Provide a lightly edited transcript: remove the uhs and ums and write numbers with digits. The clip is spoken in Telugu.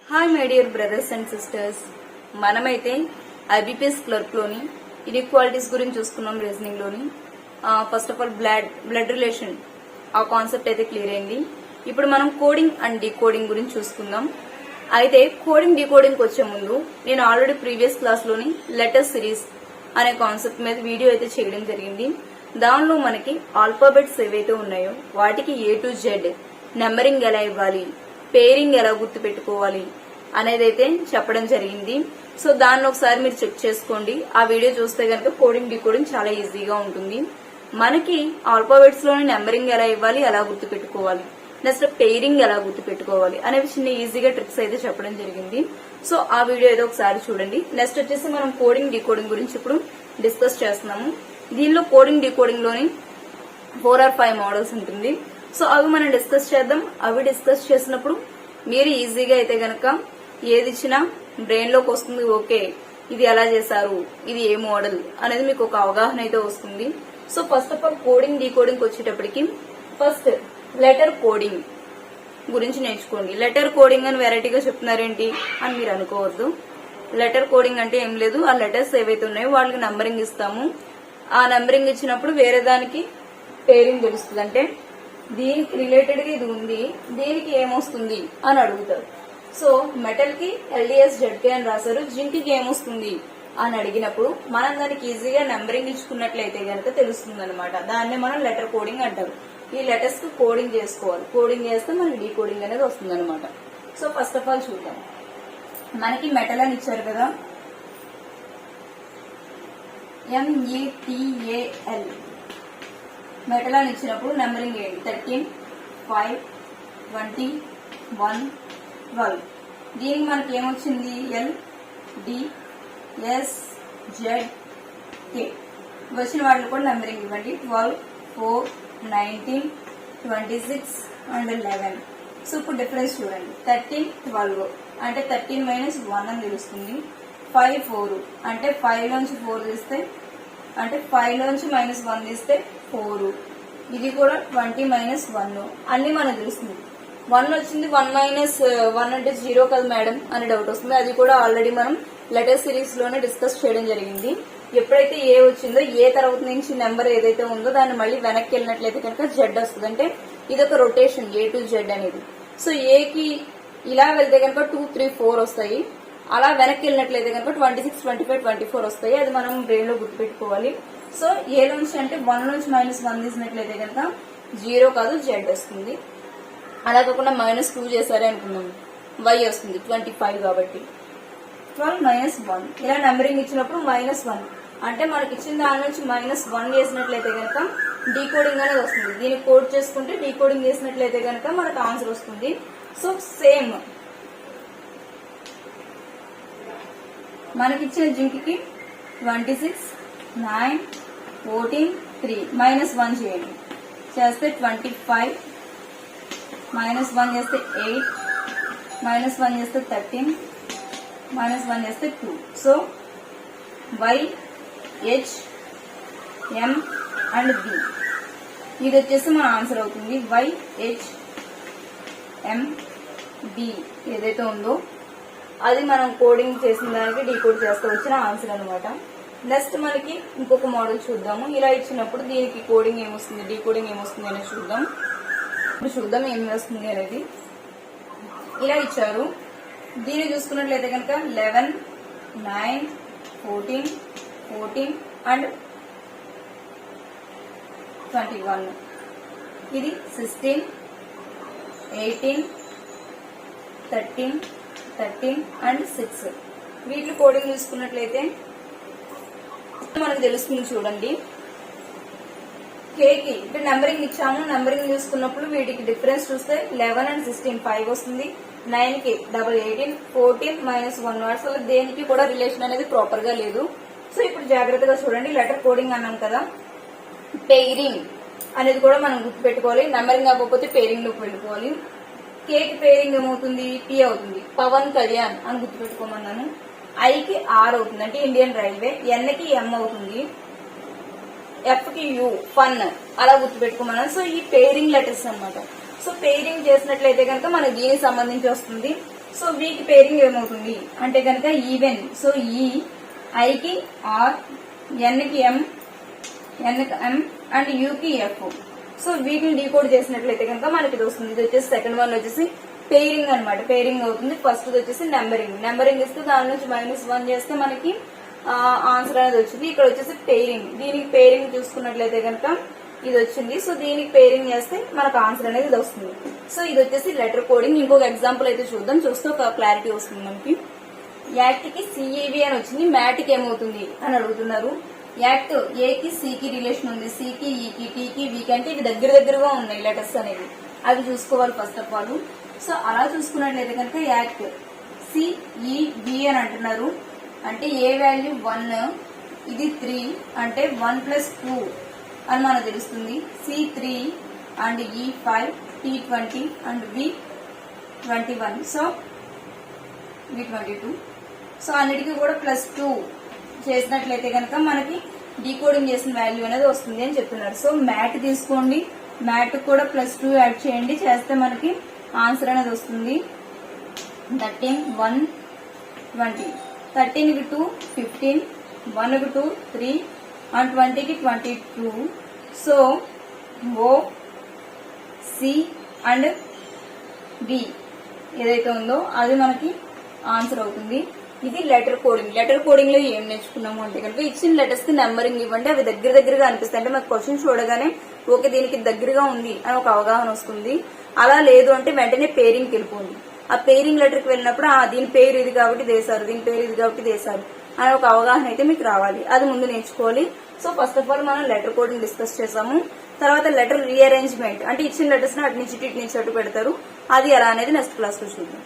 Hi my dear brothers and sisters, మనమైతే ఐబీపీఎస్ క్లర్క్ లోని ఇన్ఈక్వాలిటీస్ గురించి చూసుకున్నాం. రీజనింగ్ లోని first of all blood relation ఆ కాన్సెప్ట్ అయితే క్లియర్ అయింది. ఇప్పుడు మనం కోడింగ్ అండ్ డీకోడింగ్ గురించి చూసుకుందాం. అయితే కోడింగ్ డీకోడింగ్ వచ్చే ముందు నేను ఆల్రెడీ ప్రీవియస్ క్లాస్ లోని లెటర్ సిరీస్ అనే కాన్సెప్ట్ మీద వీడియో అయితే చేయడం జరిగింది. దానిలో మనకి ఆల్ఫాబెట్స్ ఏవైతే ఉన్నాయో వాటికి A to Z నెంబరింగ్ ఎలా ఇవ్వాలి, పేరింగ్ ఎలా గుర్తు పెట్టుకోవాలి అనేది అయితే చెప్పడం జరిగింది. సో దాన్ని ఒకసారి మీరు చెక్ చేసుకోండి. ఆ వీడియో చూస్తే కనుక కోడింగ్ డీకోడింగ్ చాలా ఈజీగా ఉంటుంది. మనకి ఆల్ఫాబెట్స్ లోని నెంబరింగ్ ఎలా ఇవ్వాలి, ఎలా గుర్తు పెట్టుకోవాలి, నెక్స్ట్ పేరింగ్ ఎలా గుర్తు పెట్టుకోవాలి అనేవి చిన్న ఈజీగా ట్రిక్స్ అయితే చెప్పడం జరిగింది. సో ఆ వీడియో ఏదో ఒకసారి చూడండి. నెక్స్ట్ వచ్చేసి మనం కోడింగ్ డీకోడింగ్ గురించి ఇప్పుడు డిస్కస్ చేస్తున్నాము. దీనిలో కోడింగ్ డీకోడింగ్ లోని 4 or 5 మోడల్స్ ఉంటుంది. సో అవి మనం డిస్కస్ చేద్దాం. అవి డిస్కస్ చేసినప్పుడు మీరు ఈజీగా అయితే గనక ఏది ఇచ్చినా బ్రెయిన్ లోకి వస్తుంది. ఓకే, ఇది ఎలా చేశారు, ఇది ఏ మోడల్ అనేది మీకు ఒక అవగాహన అయితే వస్తుంది. So first of all coding decoding వచ్చేటప్పటికి ఫస్ట్ లెటర్ కోడింగ్ గురించి నేర్చుకోండి. లెటర్ కోడింగ్ అని వెరైటీగా చెప్తున్నారేంటి అని మీరు అనుకోవద్దు. లెటర్ కోడింగ్ అంటే ఏం లేదు, ఆ లెటర్స్ ఏవైతే ఉన్నాయో వాళ్ళకి నంబరింగ్ ఇస్తాము. ఆ నంబరింగ్ ఇచ్చినప్పుడు వేరే దానికి పేరింగ్ తెలుస్తుంది. అంటే దీనికి రిలేటెడ్ గా ఇది ఉంది, దీనికి ఏమొస్తుంది అని అడుగుతారు. సో మెటల్ కి LDS ZK అని రాశారు, జింక్ కి ఏమొస్తుంది అని అడిగినప్పుడు మనం దానికి ఈజీగా నెంబరింగ్ ఇచ్చుకున్నట్లయితే గనక తెలుస్తుంది అనమాట. దాన్నే మనం లెటర్ కోడింగ్ అంటారు. ఈ లెటర్స్ కు కోడింగ్ చేసుకోవాలి. కోడింగ్ చేస్తే మనకి డీకోడింగ్ అనేది వస్తుంది అనమాట. సో ఫస్ట్ ఆఫ్ ఆల్ చూద్దాం. మనకి మెటల్ అని ఇచ్చారు కదా, METAL మెటల్ అని ఇచ్చినప్పుడు నెంబరింగ్ ఏంటి? 13, 5, 20, 1, 12. దీనికి మనకి ఏమొచ్చింది? LDSZK. వచ్చిన వాటిని కూడా నెంబరింగ్ ఇవ్వండి. 12, 4, 19, 26 అండ్ 11. సో ఇప్పుడు డిఫరెన్స్ చూడండి. 13, 12 అంటే 13 - 1 అని తెలుస్తుంది. 5, 4 అంటే 5 లోంచి 4 తీస్తే అంటే 5 లోంచి -1 తీస్తే 4. ఇది కూడా 20 - 1 అన్ని మనకు తెలుస్తుంది. 1 వచ్చింది, 1 - 1 అంటే 0 కదా మేడం అని డౌట్ వస్తుంది. అది కూడా ఆల్రెడీ మనం లెటర్ సిరీస్ లోనే డిస్కస్ చేయడం జరిగింది. ఎప్పుడైతే ఏ వచ్చిందో ఏ తర్వాత నుంచి నెంబర్ ఏదైతే ఉందో దాన్ని మళ్ళీ వెనక్కి వెళ్ళినట్లయితే కనుక Z వస్తుంది. అంటే ఇది ఒక రొటేషన్ A to Z అనేది. సో ఏ కి ఇలా వెళ్తే కనుక 2, 3, 4 వస్తాయి. అలా వెనక్కి వెళ్ళినట్లయితే కనుక 26, 25, 24 వస్తాయి. అది మనం బ్రెయిన్ లో గుర్తుపెట్టుకోవాలి. సో ఏ నుంచి అంటే 1 నుంచి -1 తీసినట్లయితే కనుక 0 కాదు Z వస్తుంది. అలా కాకుండా -2 చేశారే అనుకున్నాం, Y వస్తుంది 25 కాబట్టి. 12 - 1 ఇలా నెంబరింగ్ ఇచ్చినప్పుడు -1 అంటే మనకి ఇచ్చిన దాని నుంచి -1 చేసినట్లయితే కనుక డీకోడింగ్ అనేది వస్తుంది. దీన్ని కోడ్ చేసుకుంటే డీకోడింగ్ చేసినట్లయితే కనుక మనకు ఆన్సర్ వస్తుంది. సో సేమ్ మనకిచ్చిన జింక్ కి 26, 9, 14, 3 -1 చేయండి. చేస్తే 25 -1 చేస్తే 8 -1 చేస్తే 13 -1 చేస్తే 2. So Y, H, M and B ఇది వచ్చేసి మన ఆన్సర్ అవుతుంది. Y, H, M, B ఏదైతే ఉందో అది మనం కోడింగ్ చేసిన దానికి డీకోడ్ చేస్తూ వచ్చిన ఆన్సర్ అనమాట. నెక్స్ట్ మనకి ఇంకొక మోడల్ చూద్దాము. ఇలా ఇచ్చినప్పుడు దీనికి కోడింగ్ ఏమొస్తుంది, డీకోడింగ్ ఏమొస్తుంది అనేది చూద్దాం. ఇప్పుడు చూద్దాం ఏమి వస్తుంది అనేది. ఇలా ఇచ్చారు. దీన్ని చూసుకున్నట్లయితే కనుక 11, 9, 14, 14 అండ్ 21. ఇది 16, 18, 13, 13 అండ్ 6. వీటి కోడింగ్ చూసుకున్నట్లయితే మనకు తెలుస్తుంది. చూడండి, కేకి ఇప్పుడు నెంబరింగ్ ఇచ్చాము. నెంబరింగ్ చూసుకున్నప్పుడు వీటికి డిఫరెన్స్ చూస్తే 11 and 16 5 వస్తుంది. 9 కి 18, 14 -1 వాట్స్ వల్ల దేనికి కూడా రిలేషన్ అనేది ప్రాపర్ గా లేదు. సో ఇప్పుడు జాగ్రత్తగా చూడండి. లెటర్ కోడింగ్ అన్నాం కదా, పేరింగ్ అనేది కూడా మనం గుర్తుపెట్టుకోవాలి. నెంబరింగ్ అవ్వకపోతే పేరింగ్ లోకి వెళ్ళిపోవాలి. కేకి పేరింగ్ ఏమవుతుంది? P అవుతుంది. పవన్ కళ్యాణ్ అని గుర్తుపెట్టుకోమన్నాను. I కి R అవుతుంది, అంటే ఇండియన్ రైల్వే. N కి M అవుతుంది. F కి U ఫన్ అలా గుర్తుపెట్టుకోమన్నాను. సో ఈ పేరింగ్ లెటర్స్ అనమాట. సో పేరింగ్ చేసినట్లయితే కనుక మనకి దీనికి సంబంధించి వస్తుంది. సో వీకి పేరింగ్ ఏమవుతుంది అంటే కనుక ఈవెన్. సో ఈ ఐకి ఆర్, ఎన్కి ఎం, ఎన్కి ఎం అండ్ యూకి ఎఫ్. సో వీటిని డీకోడ్ చేసినట్లయితే కనుక మనకి ఇది వస్తుంది. ఇది వచ్చేసి సెకండ్ వన్ వచ్చేసి పేరింగ్ అనమాట. పేరింగ్ అవుతుంది. ఫస్ట్ వచ్చేసి నెంబరింగ్. నెంబరింగ్ ఇస్తే దాని నుంచి -1 చేస్తే మనకి ఆన్సర్ అనేది వచ్చింది. ఇక్కడ వచ్చేసి పేరింగ్. దీనికి పేరింగ్ చూసుకున్నట్లయితే కనుక ఇది వచ్చింది. సో దీనికి పేరింగ్ చేస్తే మనకు ఆన్సర్ అనేది ఇది వస్తుంది. సో ఇది వచ్చేసి లెటర్ కోడింగ్. ఇంకొక ఎగ్జాంపుల్ అయితే చూద్దాం. చూస్తే ఒక క్లారిటీ వస్తుంది మనకి. యాక్ట్ కి సిఈవి అని వచ్చింది. మ్యాట్ కి ఏమవుతుంది అని అడుగుతున్నారు. యాక్ట్ ఏ కి సి కి రిలేషన్ ఉంది, సి కి ఈ కి, టీ కి వి కి, అంటే ఇవి దగ్గరగా ఉన్నాయి లెటర్స్ అనేవి. అవి చూసుకోవాలి ఫస్ట్ ఆఫ్ ఆల్. సో అలా చూసుకున్నట్లయితే కనుక యాక్ట్ సిఈవి అని అంటున్నారు. అంటే ఏ వాల్యూ 1, ఇది 3 అంటే 1 + 2 అని మనకు తెలుస్తుంది. C3 and E5, T20 and V21. So V22. So అన్నిటికీ కూడా +2 చేసినట్లయితే కనుక మనకి డీకోడింగ్ చేసిన వాల్యూ అనేది వస్తుంది అని చెప్తున్నారు. సో మ్యాట్ తీసుకోండి, మ్యాట్ కూడా +2 యాడ్ చేయండి, చేస్తే మనకి ఆన్సర్ అనేది వస్తుంది. 13, 1, 20. 13 కి 2, 15, 1 కి 2, 3 అండ్ 20 కి 22. So O, C and B ఏదైతే ఉందో అది మనకి ఆన్సర్ అవుతుంది. ఇది లెటర్ కోడింగ్. లెటర్ కోడింగ్ లో ఏం నేర్చుకున్నాము అంటే కనుక ఇచ్చిన లెటర్స్ కి నెంబరింగ్ ఇవ్వండి. అవి దగ్గరగా అనిపిస్తాయి. అంటే మనకు క్వశ్చన్ చూడగానే ఓకే దీనికి దగ్గరగా ఉంది అని ఒక అవగాహన వస్తుంది. అలా లేదు అంటే వెంటనే పేరింగ్ వెళ్ళిపోండి. ఆ పేరింగ్ లెటర్ కి వెళ్ళినప్పుడు దీని పేరు ఇది కాబట్టి దేశారు, దీని పేరు ఇది కాబట్టి దేశారు అని ఒక అవగాహన అయితే మీకు రావాలి. అది ముందు నేర్చుకోవాలి. సో ఫస్ట్ ఆఫ్ ఆల్ మనం లెటర్ కోడింగ్ డిస్కస్ చేసాము. తర్వాత లెటర్ రీఅరేంజ్మెంట్ అంటే ఇచ్చిన లెటర్స్ ని అటు నుంచి ఇటు నుంచి అటు పెడతారు. అది ఎలా అనేది నెక్స్ట్ క్లాస్ లో చూద్దాం.